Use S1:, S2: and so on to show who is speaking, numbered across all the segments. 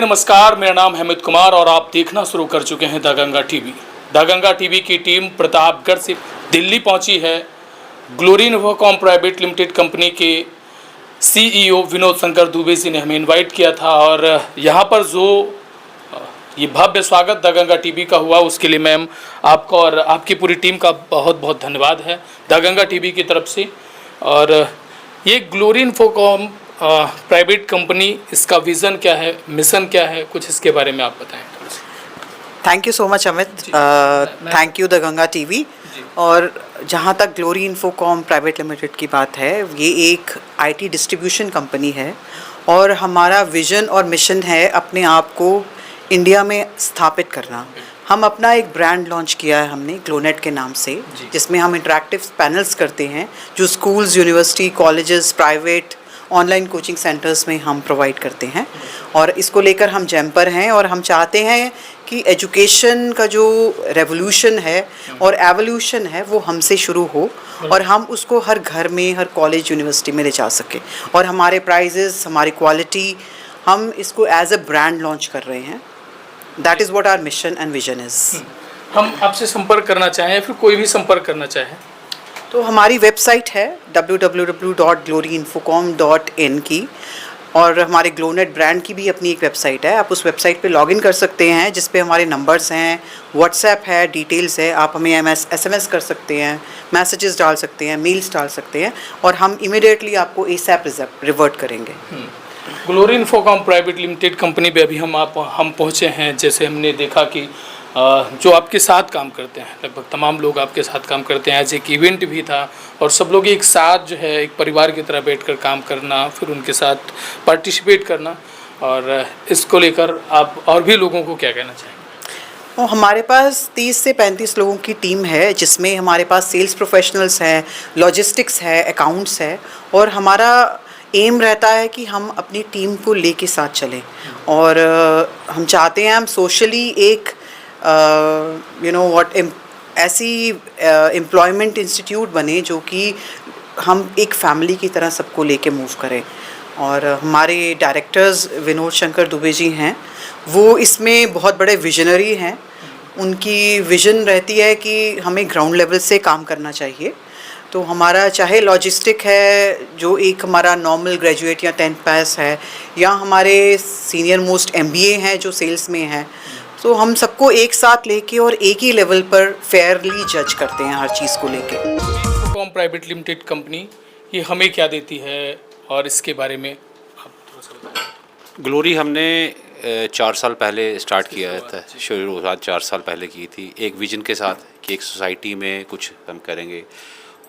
S1: नमस्कार, मेरा नाम हेमित कुमार और आप देखना शुरू कर चुके हैं दगंगा टीवी। दगंगा टीवी की टीम प्रतापगढ़ से दिल्ली पहुंची है। Glory Infocom private limited company के सीईओ विनोद शंकर दुबे जी ने हमें इनवाइट किया था और यहां पर जो ये भव्य स्वागत दगंगा टीवी का हुआ, उसके लिए मैम आपका और आपकी पूरी टीम का बहुत बहुत धन्यवाद है दगंगा टीवी की तरफ से। और ये ग्लोरी इन्फोकॉम प्राइवेट कंपनी, इसका विज़न क्या है, मिशन क्या है, कुछ इसके बारे में आप बताएं।
S2: Thank you so much Amit, thank you दगंगा टीवी। और जहाँ तक ग्लोरी इन्फोकॉम प्राइवेट लिमिटेड की बात है, ये एक आईटी डिस्ट्रीब्यूशन कंपनी है और हमारा विज़न और मिशन है अपने आप को इंडिया में स्थापित करना। हम अपना एक ब्रांड लॉन्च किया है हमने ग्लोनेट के नाम से, जिसमें हम इंटरैक्टिव पैनल्स करते हैं जो schools, university, colleges, private online coaching centres में हम प्रोवाइड करते हैं। और इसको लेकर हम जैम्पर हैं और हम चाहते हैं कि एजुकेशन का जो रेवोल्यूशन है और एवोल्यूशन है वो हमसे शुरू हो और हम उसको हर घर में, हर कॉलेज, यूनिवर्सिटी में ले जा सकें। और हमारे प्राइजेस, हमारी क्वालिटी, हम इसको एज अ ब्रांड लॉन्च कर रहे हैं। That is what our mission and vision is.
S1: हम आपसे संपर्क करना चाहें या फिर कोई भी संपर्क करना चाहे
S2: तो हमारी वेबसाइट है www.gloryinfocom.in की, और हमारे ग्लोनेट ब्रांड की भी अपनी एक वेबसाइट है। आप उस वेबसाइट पे लॉगिन कर सकते हैं, जिस पे हमारे नंबर्स हैं, व्हाट्सएप है, डिटेल्स है। आप हमें SMS कर सकते हैं, मैसेजेस डाल सकते हैं, मेल्स डाल सकते हैं और हम इमिडिएटली आपको ASAP रिवर्ट करेंगे।
S1: Glory Infocom private limited company पे अभी हम पहुँचे हैं। जैसे हमने देखा कि जो आपके साथ काम करते हैं, लगभग तमाम लोग आपके साथ काम करते हैं। आज एक इवेंट भी था और सब लोग एक साथ जो है एक परिवार की तरह बैठकर काम करना, फिर उनके साथ पार्टिसिपेट करना, और इसको लेकर आप और भी लोगों को क्या कहना चाहेंगे?
S2: और हमारे पास 30 से 35 लोगों की टीम है, जिसमें हमारे पास सेल्स प्रोफेशनल्स हैं, लॉजिस्टिक्स है, अकाउंट्स है। और हमारा एम रहता है कि हम अपनी टीम को लेके साथ चलें और हम चाहते हैं हम सोशली एक ऐसी एम्प्लॉयमेंट इंस्टीट्यूट बने जो कि हम एक फैमिली की तरह सबको लेके मूव करें। और हमारे डायरेक्टर्स विनोद शंकर दुबे जी हैं, वो इसमें बहुत बड़े विजनरी हैं। उनकी विजन रहती है कि हमें ग्राउंड लेवल से काम करना चाहिए। तो हमारा चाहे लॉजिस्टिक है, जो एक हमारा नॉर्मल ग्रेजुएट या 10th पास है, या हमारे सीनियर मोस्ट MBA हैं जो सेल्स में है, तो हम सबको एक साथ लेके और एक ही लेवल पर फेयरली जज करते हैं हर चीज़ को लेके।
S1: इन्फोकॉम प्राइवेट लिमिटेड कंपनी ये हमें क्या देती है और इसके बारे में आप थोड़ा सा बताएं।
S3: ग्लोरी हमने 4 साल पहले स्टार्ट किया था, शुरुआत 4 साल पहले की थी, एक विजन के साथ कि एक सोसाइटी में कुछ हम करेंगे।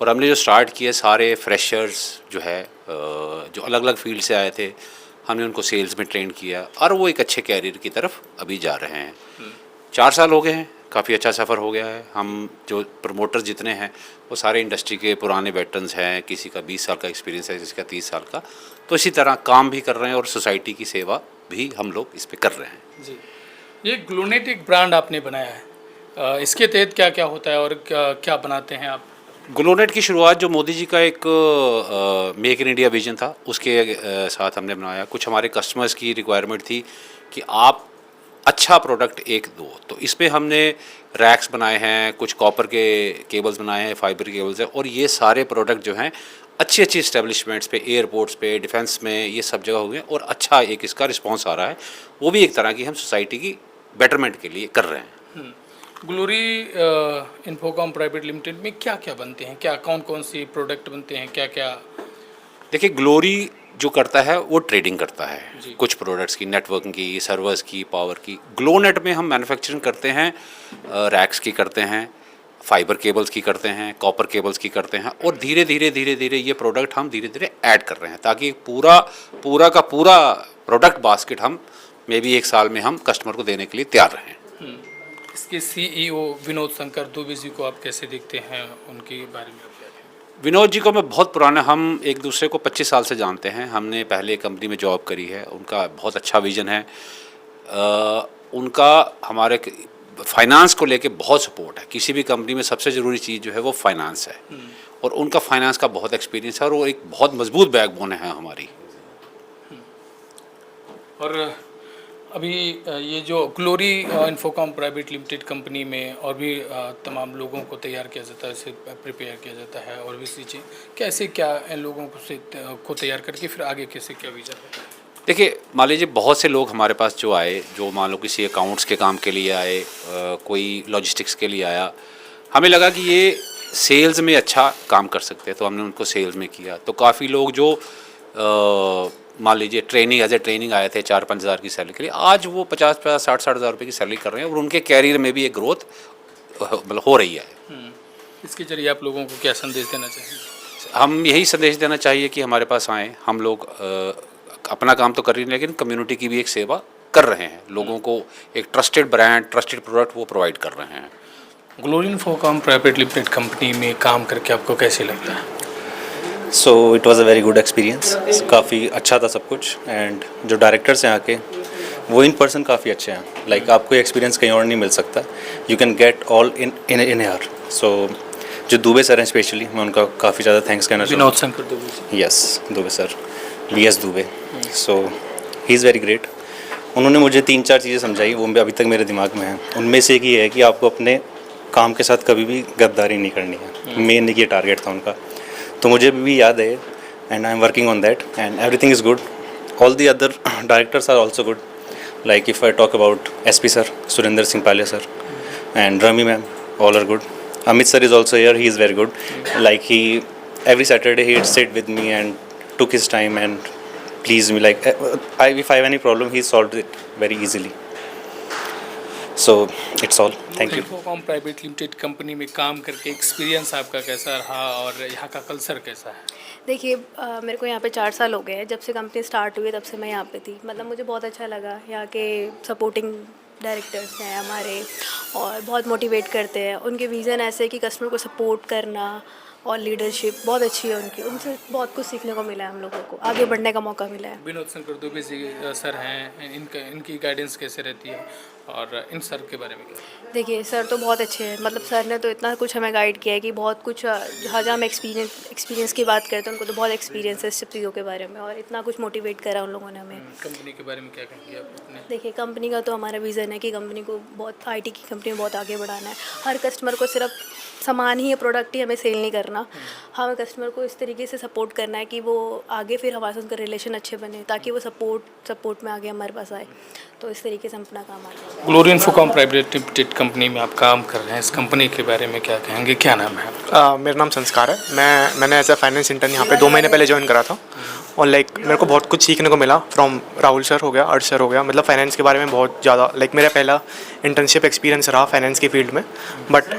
S3: और हमने जो स्टार्ट किए, सारे फ्रेशर्स जो है जो अलग अलग फील्ड से आए थे, हमने उनको सेल्स में ट्रेन किया और वो एक अच्छे कैरियर की तरफ अभी जा रहे हैं। 4 साल हो गए हैं, काफ़ी अच्छा सफ़र हो गया है। हम जो प्रमोटर्स जितने हैं वो सारे इंडस्ट्री के पुराने वेटरन्स हैं, किसी का 20 साल का एक्सपीरियंस है, किसी का 30 साल का। तो इसी तरह काम भी कर रहे हैं और सोसाइटी की सेवा भी हम लोग इस पर कर रहे हैं।
S1: जी, ये ग्लोनेट एक ब्रांड आपने बनाया है, इसके तहत क्या क्या होता है और क्या बनाते हैं आप?
S3: ग्लोनेट की शुरुआत जो मोदी जी का एक मेक इन इंडिया विजन था, उसके साथ हमने बनाया। कुछ हमारे कस्टमर्स की रिक्वायरमेंट थी कि आप अच्छा प्रोडक्ट एक दो, तो इस पे हमने रैक्स बनाए हैं, कुछ कॉपर के केबल्स बनाए हैं, फाइबर के केबल्स हैं। और ये सारे प्रोडक्ट जो हैं अच्छी अच्छी इस्टेब्लिशमेंट्स पे, एयरपोर्ट्स पे, डिफेंस में, ये सब जगह हो गए और अच्छा एक इसका रिस्पॉन्स आ रहा है। वो भी एक तरह की हम सोसाइटी की बेटरमेंट के लिए कर रहे हैं।
S1: ग्लोरी इन्फोकॉम प्राइवेट लिमिटेड में क्या क्या बनते हैं, क्या कौन कौन सी प्रोडक्ट बनते हैं, क्या क्या?
S3: देखिए, ग्लोरी जो करता है वो ट्रेडिंग करता है कुछ प्रोडक्ट्स की, नेटवर्किंग की, सर्वर्स की, पावर की। ग्लोनेट में हम मैन्युफैक्चरिंग करते हैं, रैक्स की करते हैं, फाइबर केबल्स की करते हैं, कॉपर केबल्स की करते हैं। और धीरे धीरे ये प्रोडक्ट हम धीरे धीरे ऐड कर रहे हैं, ताकि पूरा का पूरा प्रोडक्ट बास्केट हम मे बी 1 साल में हम कस्टमर को देने के लिए तैयार रहें।
S1: इसके CEO विनोद शंकर दुबे जी को आप कैसे देखते हैं, उनके बारे में आप क्या कहें?
S3: विनोद जी को मैं बहुत पुराना, हम एक दूसरे को 25 साल से जानते हैं। हमने पहले कंपनी में जॉब करी है। उनका बहुत अच्छा विजन है। उनका हमारे फाइनेंस को लेके बहुत सपोर्ट है। किसी भी कंपनी में सबसे ज़रूरी चीज़ जो है वो फाइनेंस है, और उनका फाइनेंस का बहुत एक्सपीरियंस है और वो एक बहुत मजबूत बैकबोन है हमारी।
S1: और अभी ये जो glory Infocom private limited company में और भी तमाम लोगों को तैयार किया जाता है, इसे प्रिपेयर किया जाता है और भी चीज़ें, कैसे क्या इन लोगों को तैयार करके फिर आगे कैसे क्या विजन है?
S3: देखिए, मान लीजिए बहुत से लोग हमारे पास जो आए, जो मान लो किसी अकाउंट्स के काम के लिए आए, कोई लॉजिस्टिक्स के लिए आया, हमें लगा कि ये सेल्स में अच्छा काम कर सकते हैं, तो हमने उनको सेल्स में किया। तो काफ़ी लोग जो मान लीजिए ट्रेनिंग एज ए ट्रेनिंग आए थे 4-5 हज़ार की सैलरी के लिए, आज वो 50-50, 60-60 हज़ार रुपये की सैलरी कर रहे हैं और उनके कैरियर में भी एक ग्रोथ मतलब हो रही है।
S1: इसके जरिए आप लोगों को क्या संदेश देना चाहिए?
S3: हम यही संदेश देना चाहिए कि हमारे पास आएँ, हम लोग अपना काम तो कर रही हैं लेकिन कम्युनिटी की भी एक सेवा कर रहे हैं, लोगों को एक ट्रस्टेड ब्रांड, ट्रस्टेड प्रोडक्ट वो प्रोवाइड कर रहे हैं।
S1: Glory Infocom private limited company में काम करके आपको कैसे लगता है?
S4: So it was a very good experience, काफ़ी अच्छा था सब कुछ। एंड जो डायरेक्टर्स हैं आके वो इन पर्सन काफ़ी अच्छे हैं, लाइक आपको एक्सपीरियंस कहीं और नहीं मिल सकता, you can get all in here. So जो दुबे सर हैं स्पेशली, मैं उनका काफ़ी ज़्यादा थैंक्स कहना
S1: Vinod Shankar Dubey.
S4: Yes, Dubey sir, VS Dubey. So he is very great. उन्होंने मुझे 3-4 चीज़ें समझाई, वो अभी तक मेरे दिमाग में हैं। उनमें से एक ये है कि आपको अपने काम के साथ कभी भी गद्दारी नहीं करनी है, मेन ये टारगेट था उनका। तो मुझे भी याद है and I am working on that and everything is good. All the other directors are also good, like if I talk about SP sir, Surendra Singh Pale sir and Rami ma'am, all are good. Amit sir is also here, he is very good. Like every Saturday he'd sit with me and took his time and pleased me. Like if I have any problem, he solved it very easily. So it's all. Thank you.
S1: Infocom private limited company में काम करके experience आपका कैसा रहा और यहाँ का culture कैसा है?
S5: देखिए, मेरे को यहाँ पे 4 साल हो गए हैं। जब से कंपनी स्टार्ट हुई तब से मैं यहाँ पे थी। मतलब मुझे बहुत अच्छा लगा। यहाँ के सपोर्टिंग डायरेक्टर्स हैं हमारे और बहुत मोटिवेट करते हैं। उनके विज़न ऐसे है कि कस्टमर को सपोर्ट करना और लीडरशिप बहुत अच्छी है उनकी। उनसे बहुत कुछ सीखने को मिला है, हम लोगों को आगे बढ़ने का मौका मिला है।
S1: विनोद शंकर दुबे जी सर हैं, इनकी गाइडेंस कैसे रहती है और इन सर के बारे में क्या?
S5: देखिए, सर तो बहुत अच्छे हैं। मतलब सर ने तो इतना कुछ हमें गाइड किया है कि बहुत कुछ, जहाँ जहाँ हम एक्सपीरियंस की बात करते हैं उनको तो बहुत एक्सपीरियंस है इस सब चीज़ों के बारे में और इतना कुछ मोटिवेट करा उन लोगों ने हमें।
S1: कंपनी के बारे में क्या कहेंगे आप अपने?
S5: देखिए, कंपनी का तो हमारा विज़न है कि कंपनी को बहुत IT की कंपनी में बहुत आगे बढ़ाना है। हर कस्टमर को सिर्फ सामान ही या प्रोडक्ट ही हमें सेल नहीं करना, हमें कस्टमर को इस तरीके से सपोर्ट करना है कि वो आगे फिर हमारे साथ उनका रिलेशन अच्छे बने, ताकि वो सपोर्ट में आगे हमारे पास आए। तो इस तरीके से हम अपना काम आगे बढ़ाएं।
S1: Glory Infocom private limited company में आप काम कर रहे हैं, इस कंपनी के बारे में क्या कहेंगे, क्या नाम है आपका?
S6: मेरा नाम संस्कार है। मैंने एज अ फाइनेंस इंटर्न यहाँ पे 2 महीने पहले ज्वाइन करा था और लाइक मेरे को बहुत कुछ सीखने को मिला फ्रॉम राहुल सर हो गया, अर्श सर हो गया। मतलब फाइनेंस के बारे में बहुत ज़्यादा, लाइक मेरा पहला इंटर्नशिप एक्सपीरियंस रहा फाइनेंस की फील्ड में। बट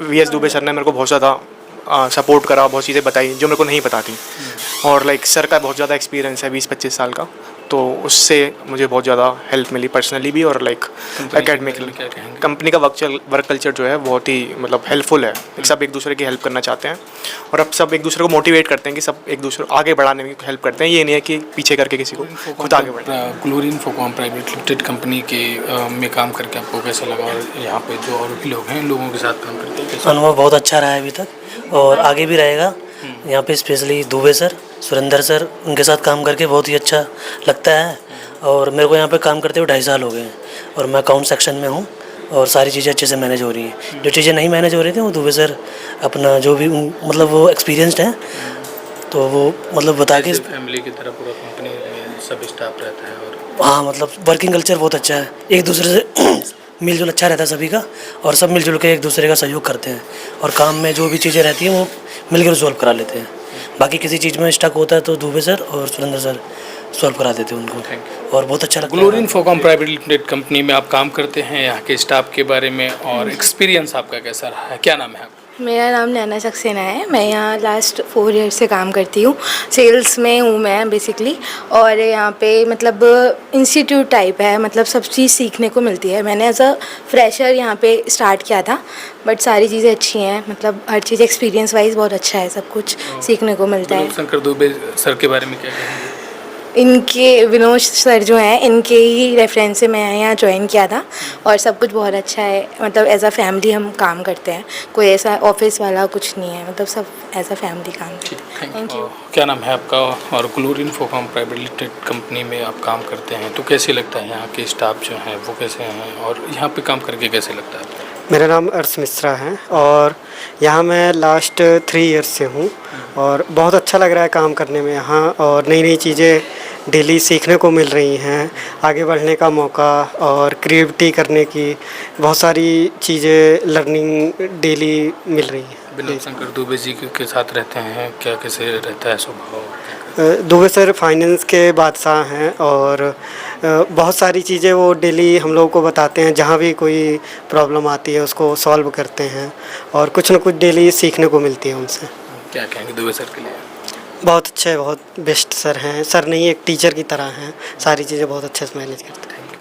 S6: VS दुबे सर ने मेरे को बहुत ज़्यादा सपोर्ट करा, बहुत चीज़ें बताई जो मेरे को नहीं पता थी। और लाइक सर का बहुत ज़्यादा एक्सपीरियंस है 20-25 साल का, तो उससे मुझे बहुत ज़्यादा हेल्प मिली पर्सनली भी और लाइक एकेडमिकली। कंपनी का वर्क कल्चर जो है बहुत ही मतलब हेल्पफुल है। सब एक दूसरे की हेल्प करना चाहते हैं और अब सब एक दूसरे को मोटिवेट करते हैं कि सब एक दूसरे को आगे बढ़ाने में हेल्प करते हैं। ये नहीं है कि पीछे करके किसी को खुद आगे बढ़े।
S1: Glory Infocom private limited company के में काम करके आपको कैसा लगा और यहाँ पे जो और भी लोग हैं इन लोगों के साथ काम करते हैं कैसा?
S7: अनुभव बहुत अच्छा रहा है अभी तक और आगे भी रहेगा। यहाँ पे specially Dubey sir, Surendra sir, उनके साथ काम करके बहुत ही अच्छा लगता है। और मेरे को यहाँ पे काम करते हुए 2.5 साल हो गए हैं और मैं अकाउंट सेक्शन में हूँ और सारी चीज़ें अच्छे से मैनेज हो रही हैं। जो चीज़ें नहीं मैनेज हो रही थी वो दुबे सर अपना जो भी मतलब वो एक्सपीरियंस्ड हैं तो वो मतलब बता के
S1: फैमिली की तरह पूरा कंपनी में सब स्टाफ रहता है और
S7: हाँ मतलब वर्किंग कल्चर बहुत अच्छा है। एक दूसरे से मिलजुल अच्छा रहता है सभी का और सब मिलजुल के एक दूसरे का सहयोग करते हैं और काम में जो भी चीज़ें रहती हैं वो मिलकर सॉल्व करा लेते हैं। बाकी किसी चीज़ में स्टक होता है तो दुबे सर और सुरेंद्र सर सॉल्व करा देते हैं उनको और बहुत अच्छा लगता है।
S1: Glory Infocom private limited company में आप काम करते हैं, यहाँ के स्टाफ के बारे में और एक्सपीरियंस आपका कैसा रहा है, क्या नाम है आपका?
S8: मेरा नाम नैना सक्सेना है। मैं यहाँ लास्ट 4 ईयर से काम करती हूँ, सेल्स में हूँ मैं बेसिकली। और यहाँ पे मतलब इंस्टीट्यूट टाइप है, मतलब सब चीज़ सीखने को मिलती है। मैंने एज अ फ्रेशर यहाँ पे स्टार्ट किया था बट सारी चीज़ें अच्छी हैं, मतलब हर चीज़ एक्सपीरियंस वाइज बहुत अच्छा है, सब कुछ सीखने को मिलता है।
S1: शंकर दुबे सर के बारे में क्या कहेंगे?
S8: इनके विनोद सर जो हैं इनके ही रेफरेंस से मैं यहाँ ज्वाइन किया था और सब कुछ बहुत अच्छा है। मतलब एज अ फैमिली हम काम करते हैं, कोई ऐसा ऑफिस वाला कुछ नहीं है, मतलब सब एज अ फैमिली काम करते हैं। Thank you.
S1: क्या नाम है आपका? और glory Infocom private limited company में आप काम करते हैं, तो कैसे लगता है यहाँ के स्टाफ जो हैं वो कैसे हैं और यहाँ पे काम करके कैसे लगता है आपको?
S9: मेरा नाम अर्श मिश्रा है और यहाँ मैं लास्ट 3 इयर्स से हूँ और बहुत अच्छा लग रहा है काम करने में यहाँ, और नई नई चीज़ें डेली सीखने को मिल रही हैं, आगे बढ़ने का मौका और क्रिएटिविटी करने की बहुत सारी चीज़ें लर्निंग डेली मिल रही हैं।
S1: विनोद शंकर दुबे जी के साथ रहते हैं, क्या कैसे रहता है स्वभाव?
S9: दुबे सर फाइनेंस के बादशाह हैं और बहुत सारी चीज़ें वो डेली हम लोगों को बताते हैं, जहाँ भी कोई प्रॉब्लम आती है उसको सॉल्व करते हैं और कुछ न कुछ डेली सीखने को मिलती है उनसे।
S1: क्या कहेंगे दुबे सर के लिए?
S9: बहुत अच्छे, बहुत बेस्ट सर हैं, सर नहीं एक टीचर की तरह हैं, सारी चीज़ें बहुत अच्छे से मैनेज करते हैं।